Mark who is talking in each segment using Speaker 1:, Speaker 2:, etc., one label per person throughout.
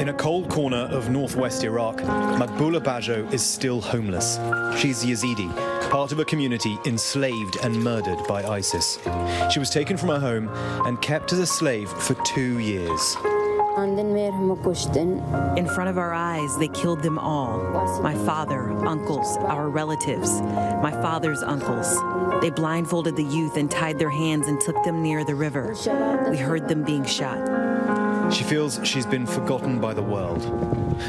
Speaker 1: In a cold corner of northwest Iraq, Maqbula Bajo is still homeless. She's Yazidi, part of a community enslaved and murdered by ISIS. She was taken from her home and kept as a slave for 2 years.
Speaker 2: In front of our eyes, they killed them all. My father, uncles, our relatives, my father's uncles. They blindfolded the youth and tied their hands and took them near the river. We heard them being shot.
Speaker 1: She feels she's been forgotten by the world.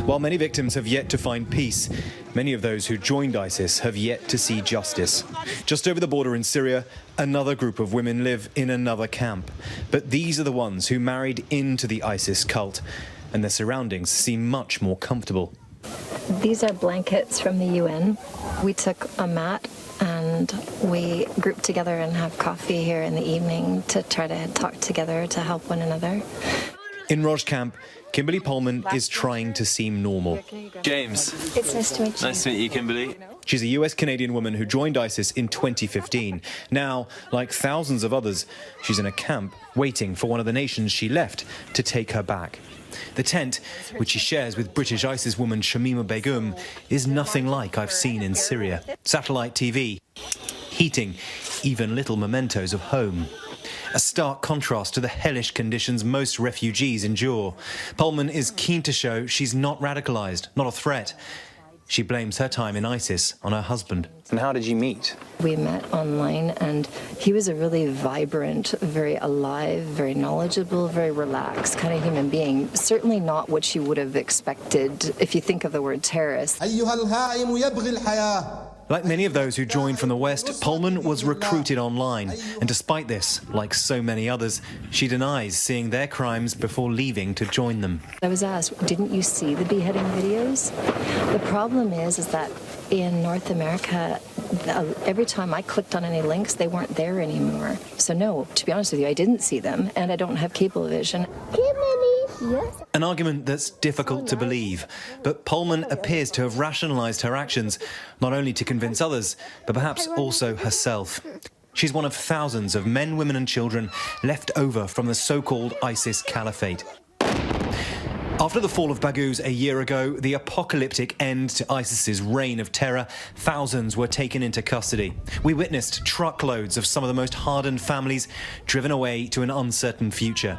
Speaker 1: While many victims have yet to find peace, many of those who joined ISIS have yet to see justice. Just over the border in Syria, another group of women live in another camp. But these are the ones who married into the ISIS cult, and their surroundings seem much more comfortable.
Speaker 3: These are blankets from the UN. We took a mat and we grouped together and have coffee here in the evening to try to talk together to help one another.
Speaker 1: In Roj camp, Kimberly Pullman is trying to seem normal.
Speaker 4: James.
Speaker 3: It's nice to meet you.
Speaker 4: Nice to meet you, Kimberly.
Speaker 1: She's a US-Canadian woman who joined ISIS in 2015. Now, like thousands of others, she's in a camp waiting for one of the nations she left to take her back. The tent, which she shares with British ISIS woman Shamima Begum, is nothing like I've seen in Syria. Satellite TV, heating, even little mementos of home. A stark contrast to the hellish conditions most refugees endure. Pullman is keen to show she's not radicalised, not a threat. She blames her time in ISIS on her husband.
Speaker 4: And how did you meet?
Speaker 3: We met online and he was a really vibrant, very alive, very knowledgeable, very relaxed kind of human being. Certainly not what you would have expected if you think of the word terrorist.
Speaker 1: Like many of those who joined from the West, Pullman was recruited online. And despite this, like so many others, she denies seeing their crimes before leaving to join them.
Speaker 3: I was asked, didn't you see the beheading videos? The problem is that in North America, every time I clicked on any links, they weren't there anymore. So no, to be honest with you, I didn't see them, and I don't have Cablevision. Yes.
Speaker 1: An argument that's difficult to believe, but Pullman appears to have rationalised her actions, not only to convince others, but perhaps also herself. She's one of thousands of men, women and children left over from the so-called ISIS caliphate. After the fall of Baghouz a year ago, the apocalyptic end to ISIS's reign of terror, thousands were taken into custody. We witnessed truckloads of some of the most hardened families driven away to an uncertain future.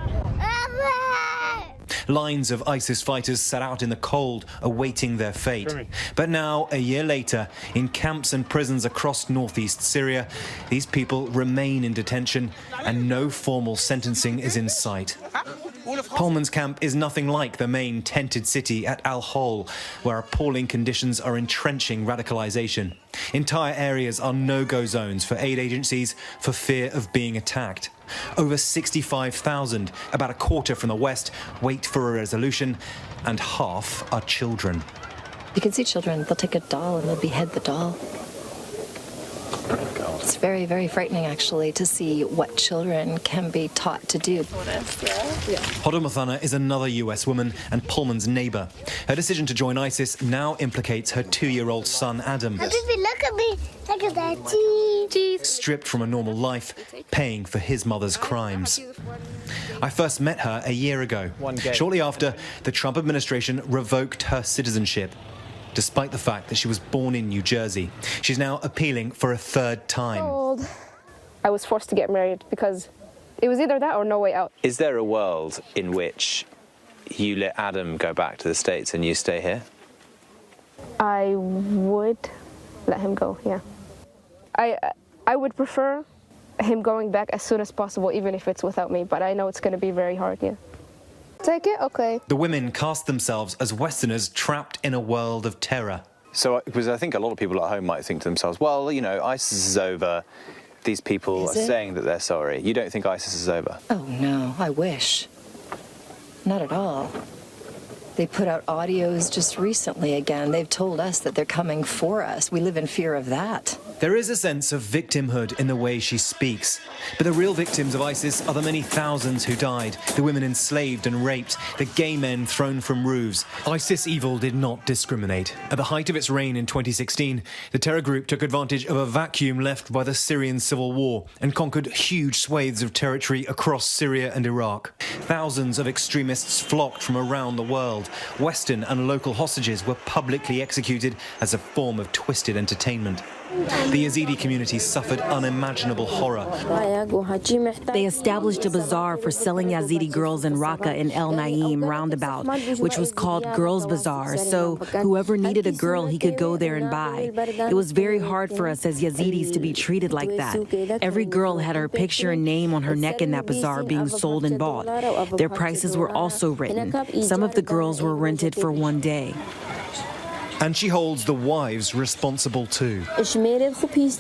Speaker 1: Lines of ISIS fighters sat out in the cold, awaiting their fate. But now, a year later, in camps and prisons across northeast Syria, these people remain in detention and no formal sentencing is in sight. Pullman's camp is nothing like the main tented city at Al-Hol, where appalling conditions are entrenching radicalisation. Entire areas are no-go zones for aid agencies for fear of being attacked. Over 65,000, about a quarter from the west, wait for a resolution, and half are children.
Speaker 3: You can see children, they'll take a doll and they'll behead the doll. It's very, very frightening, actually, to see what children can be taught to do.
Speaker 1: Hodomathana is another US woman and Pullman's neighbour. Her decision to join ISIS now implicates her 2-year-old son, Adam.
Speaker 5: Look at me. Look at that cheese.
Speaker 1: Stripped from a normal life, paying for his mother's crimes. I first met her a year ago. Shortly after, the Trump administration revoked her citizenship, despite the fact that she was born in New Jersey. She's now appealing for a third time.
Speaker 6: I was forced to get married because it was either that or no way out.
Speaker 4: Is there a world in which you let Adam go back to the States and you stay here?
Speaker 6: I would let him go, yeah. I would prefer him going back as soon as possible, even if it's without me, but I know it's going to be very hard, yeah. Take it? Okay.
Speaker 1: The women cast themselves as Westerners trapped in a world of terror.
Speaker 4: So, because I think a lot of people at home might think to themselves, well, you know, ISIS is over. These people are saying that they're sorry. You don't think ISIS is over?
Speaker 3: Oh, no, I wish. Not at all. They put out audios just recently again. They've told us that they're coming for us. We live in fear of that.
Speaker 1: There is a sense of victimhood in the way she speaks. But the real victims of ISIS are the many thousands who died, the women enslaved and raped, the gay men thrown from roofs. ISIS evil did not discriminate. At the height of its reign in 2016, the terror group took advantage of a vacuum left by the Syrian civil war and conquered huge swathes of territory across Syria and Iraq. Thousands of extremists flocked from around the world. Western and local hostages were publicly executed as a form of twisted entertainment. The Yazidi community suffered unimaginable horror.
Speaker 2: They established a bazaar for selling Yazidi girls in Raqqa in El Naim roundabout, which was called Girls Bazaar, so whoever needed a girl, he could go there and buy. It was very hard for us as Yazidis to be treated like that. Every girl had her picture and name on her neck in that bazaar being sold and bought. Their prices were also written. Some of the girls were rented for one day.
Speaker 1: And she holds the wives responsible too.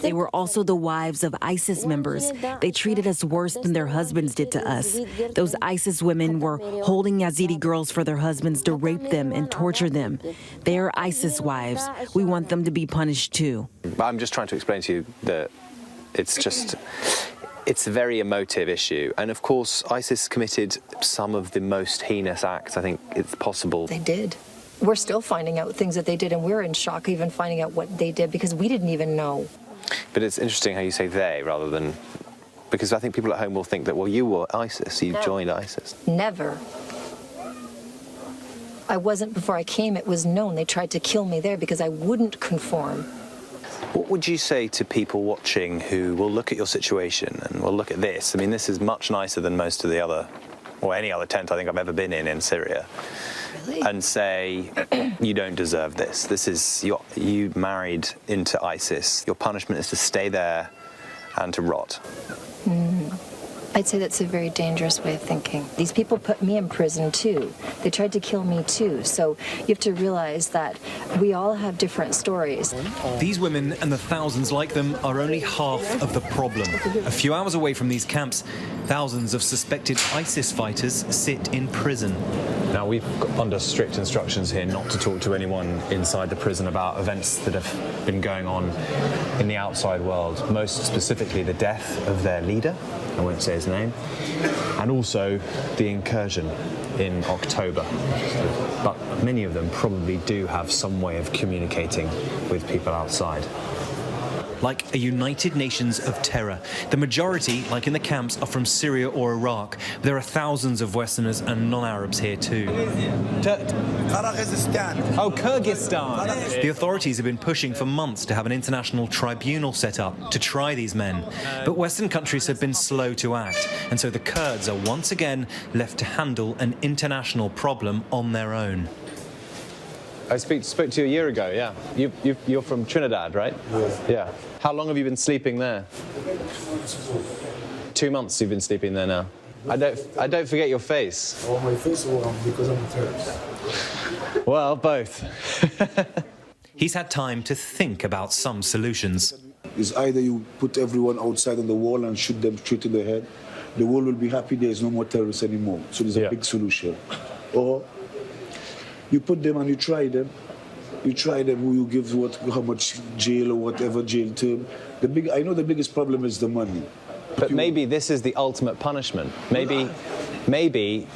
Speaker 2: They were also the wives of ISIS members. They treated us worse than their husbands did to us. Those ISIS women were holding Yazidi girls for their husbands to rape them and torture them. They are ISIS wives. We want them to be punished too.
Speaker 4: I'm just trying to explain to you that it's a very emotive issue. And of course, ISIS committed some of the most heinous acts I think it's possible.
Speaker 3: They did. We're still finding out things that they did, and we're in shock even finding out what they did because we didn't even know.
Speaker 4: But it's interesting how you say they rather than... Because I think people at home will think that, well, you were ISIS, you joined ISIS.
Speaker 3: Never. I wasn't before I came. It was known. They tried to kill me there because I wouldn't conform.
Speaker 4: What would you say to people watching who will look at your situation and will look at this? I mean, this is much nicer than most of the other, or any other tent I think I've ever been in Syria. Really? And say, you don't deserve this. This is, you married into ISIS. Your punishment is to stay there and to rot.
Speaker 3: I'd say that's a very dangerous way of thinking. These people put me in prison too. They tried to kill me too. So you have to realize that we all have different stories.
Speaker 1: These women and the thousands like them are only half of the problem. A few hours away from these camps, thousands of suspected ISIS fighters sit in prison.
Speaker 7: Now, we've got under strict instructions here not to talk to anyone inside the prison about events that have been going on in the outside world, most specifically the death of their leader, I won't say his name, and also the incursion in October. But many of them probably do have some way of communicating with people outside.
Speaker 1: Like a United Nations of terror. The majority, like in the camps, are from Syria or Iraq. There are thousands of Westerners and non-Arabs here too.
Speaker 7: Oh, Kyrgyzstan!
Speaker 1: The authorities have been pushing for months to have an international tribunal set up to try these men. But Western countries have been slow to act, and so the Kurds are once again left to handle an international problem on their own.
Speaker 7: I spoke to you a year ago, yeah. You're from Trinidad, right? Yeah. How long have you been sleeping there? 2 months you've been sleeping there now. I don't forget your face.
Speaker 8: Oh, my face or because I'm a terrorist?
Speaker 7: Well, both.
Speaker 1: He's had time to think about some solutions.
Speaker 8: It's either you put everyone outside on the wall and shoot them straight in the head. The world will be happy there is no more terrorists anymore. So there's a big solution. Or you put them and you try them. You try them, who you give how much jail or whatever jail term. I know the biggest problem is the money.
Speaker 7: But maybe this is the ultimate punishment. Maybe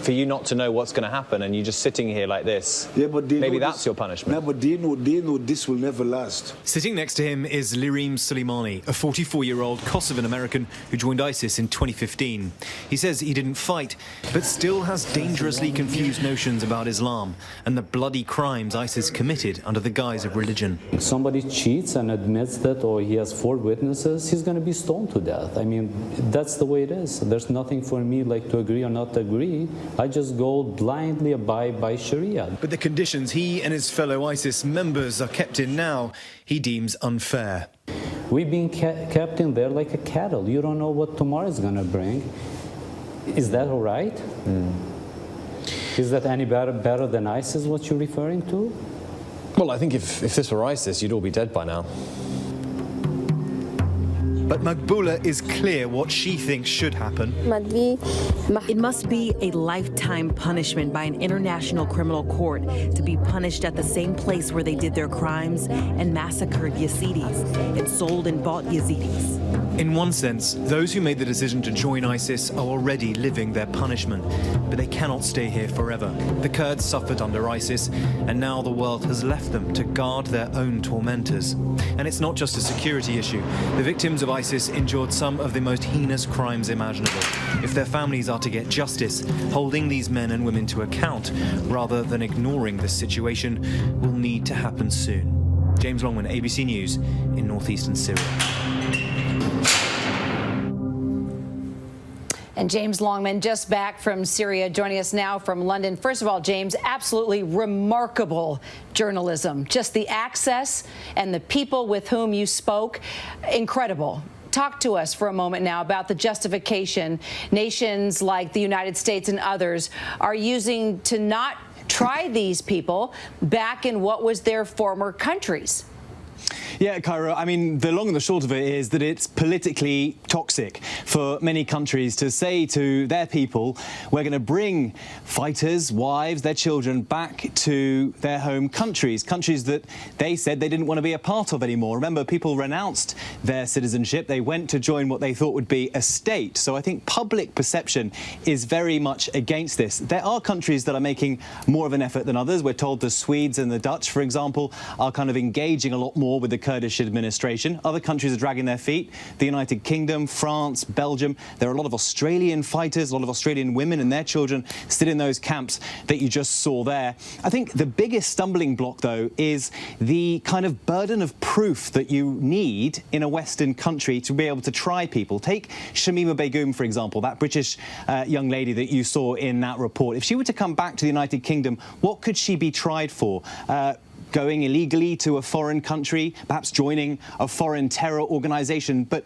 Speaker 7: for you not to know what's going to happen and you're just sitting here like this. Yeah, but maybe that's your punishment.
Speaker 8: No, but they know this will never last.
Speaker 1: Sitting next to him is Lirim Soleimani, a 44-year-old Kosovan American who joined ISIS in 2015. He says he didn't fight, but still has dangerously confused notions about Islam and the bloody crimes ISIS committed under the guise of religion.
Speaker 9: If somebody cheats and admits that, or he has 4 witnesses, he's going to be stoned to death. I mean, that's the way it is. There's nothing for me like to agree or not to agree. I just go blindly abide by Sharia.
Speaker 1: But the conditions he and his fellow ISIS members are kept in now, he deems unfair.
Speaker 9: We've been kept in there like a cattle. You don't know what tomorrow is going to bring. Is that all right? Is that any better than ISIS, what you're referring to?
Speaker 7: Well, I think if this were ISIS, you'd all be dead by now.
Speaker 1: But Maqbula is clear what she thinks should happen.
Speaker 2: It must be a lifetime punishment by an international criminal court to be punished at the same place where they did their crimes and massacred Yazidis and sold and bought Yazidis.
Speaker 1: In one sense, those who made the decision to join ISIS are already living their punishment, but they cannot stay here forever. The Kurds suffered under ISIS, and now the world has left them to guard their own tormentors. And it's not just a security issue. The victims of ISIS endured some of the most heinous crimes imaginable. If their families are to get justice, holding these men and women to account, rather than ignoring this situation, will need to happen soon. James Longman, ABC News in northeastern Syria.
Speaker 10: And James Longman, just back from Syria, joining us now from London. First of all, James, absolutely remarkable journalism. Just the access and the people with whom you spoke, incredible. Talk to us for a moment now about the justification nations like the United States and others are using to not try these people back in what was their former countries.
Speaker 11: Yeah, Cairo, I mean, the long and the short of it is that it's politically toxic for many countries to say to their people, we're going to bring fighters, wives, their children back to their home countries, countries that they said they didn't want to be a part of anymore. Remember, people renounced their citizenship. They went to join what they thought would be a state. So I think public perception is very much against this. There are countries that are making more of an effort than others. We're told the Swedes and the Dutch, for example, are kind of engaging a lot more with the Kurdish administration. Other countries are dragging their feet. The United Kingdom, France, Belgium. There are a lot of Australian fighters, a lot of Australian women and their children still in those camps that you just saw there. I think the biggest stumbling block, though, is the kind of burden of proof that you need in a Western country to be able to try people. Take Shamima Begum, for example, that British young lady that you saw in that report. If she were to come back to the United Kingdom, what could she be tried for? Going illegally to a foreign country, perhaps joining a foreign terror organization. But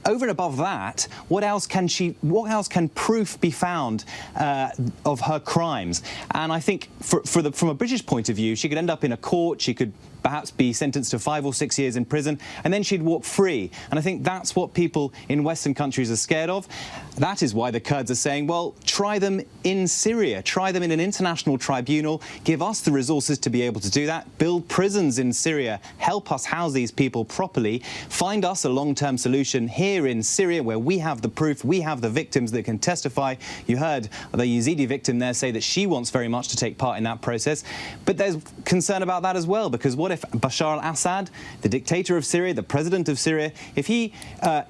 Speaker 11: over and above that, what else can proof be found of her crimes? And I think from a British point of view, she could end up in a court, she could perhaps be sentenced to 5 or 6 years in prison, and then she'd walk free. And I think that's what people in Western countries are scared of. That is why the Kurds are saying, well, try them in Syria, try them in an international tribunal, give us the resources to be able to do that, build prisons in Syria, help us house these people properly, find us a long-term solution here in Syria where we have the proof, we have the victims that can testify. You heard the Yazidi victim there say that she wants very much to take part in that process. But there's concern about that as well, because what if Bashar al-Assad, the dictator of Syria, the president of Syria, if he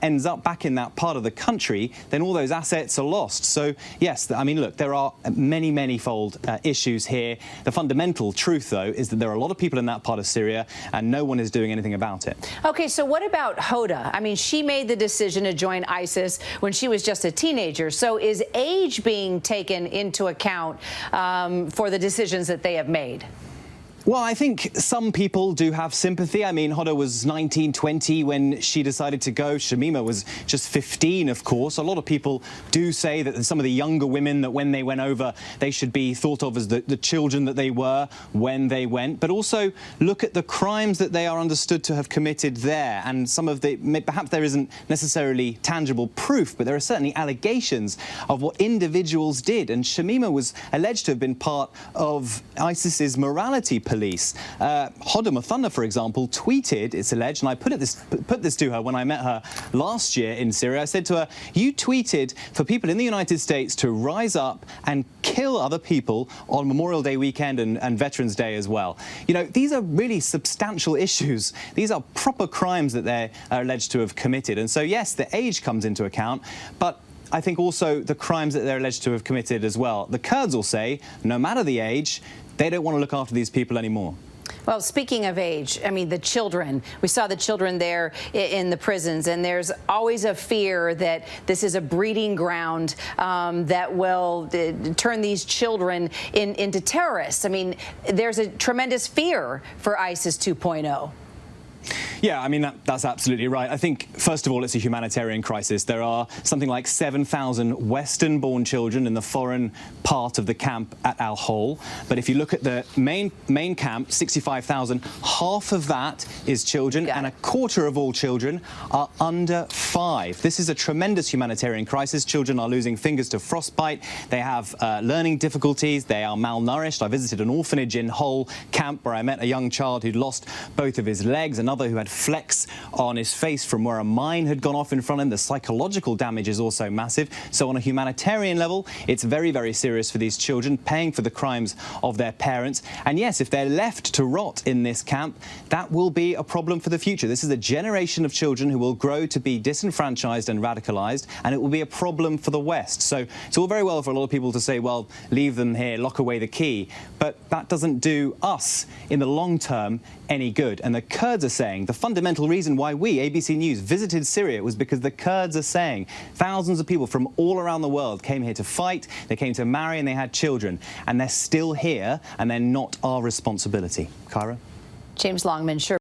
Speaker 11: ends up back in that part of the country, then all those assets are lost. So, yes, I mean, look, there are many, many-fold issues here. The fundamental truth, though, is that there are a lot of people in that part of Syria and no one is doing anything about it.
Speaker 10: Okay, so what about Hoda? I mean, she made the decision to join ISIS when she was just a teenager. So is age being taken into account for the decisions that they have made?
Speaker 11: Well, I think some people do have sympathy. I mean, Hoda was 19, 20 when she decided to go. Shamima was just 15, of course. A lot of people do say that some of the younger women, that when they went over, they should be thought of as the children that they were when they went. But also look at the crimes that they are understood to have committed there. And some of the, perhaps there isn't necessarily tangible proof, but there are certainly allegations of what individuals did. And Shamima was alleged to have been part of ISIS's morality police. Hoda Muthanna, for example, tweeted, it's alleged, and I put this to her when I met her last year in Syria. I said to her, you tweeted for people in the United States to rise up and kill other people on Memorial Day weekend and Veterans Day as well. You know, these are really substantial issues. These are proper crimes that they're alleged to have committed. And so, yes, the age comes into account, but I think also the crimes that they're alleged to have committed as well. The Kurds will say, no matter the age, they don't want to look after these people anymore.
Speaker 10: Well, speaking of age, I mean, the children, we saw the children there in the prisons, and there's always a fear that this is a breeding ground that will turn these children into terrorists. I mean, there's a tremendous fear for ISIS 2.0.
Speaker 11: Yeah, I mean, that's absolutely right. I think, first of all, it's a humanitarian crisis. There are something like 7,000 Western-born children in the foreign part of the camp at Al-Hol. But if you look at the main camp, 65,000, half of that is children, and a quarter of all children are under 5. This is a tremendous humanitarian crisis. Children are losing fingers to frostbite. They have learning difficulties. They are malnourished. I visited an orphanage in Hol camp where I met a young child who'd lost both of his legs, another who had flecks on his face from where a mine had gone off in front of him. The psychological damage is also massive. So on a humanitarian level, it's very, very serious for these children, paying for the crimes of their parents. And yes, if they're left to rot in this camp, that will be a problem for the future. This is a generation of children who will grow to be disenfranchised and radicalized, and it will be a problem for the West. So it's all very well for a lot of people to say, well, leave them here, lock away the key. But that doesn't do us, in the long term, any good. And the Kurds are saying the fundamental reason why we, ABC News, visited Syria was because the Kurds are saying thousands of people from all around the world came here to fight, they came to marry, and they had children. And they're still here, and they're not our responsibility. Kyra?
Speaker 10: James Longman, sure.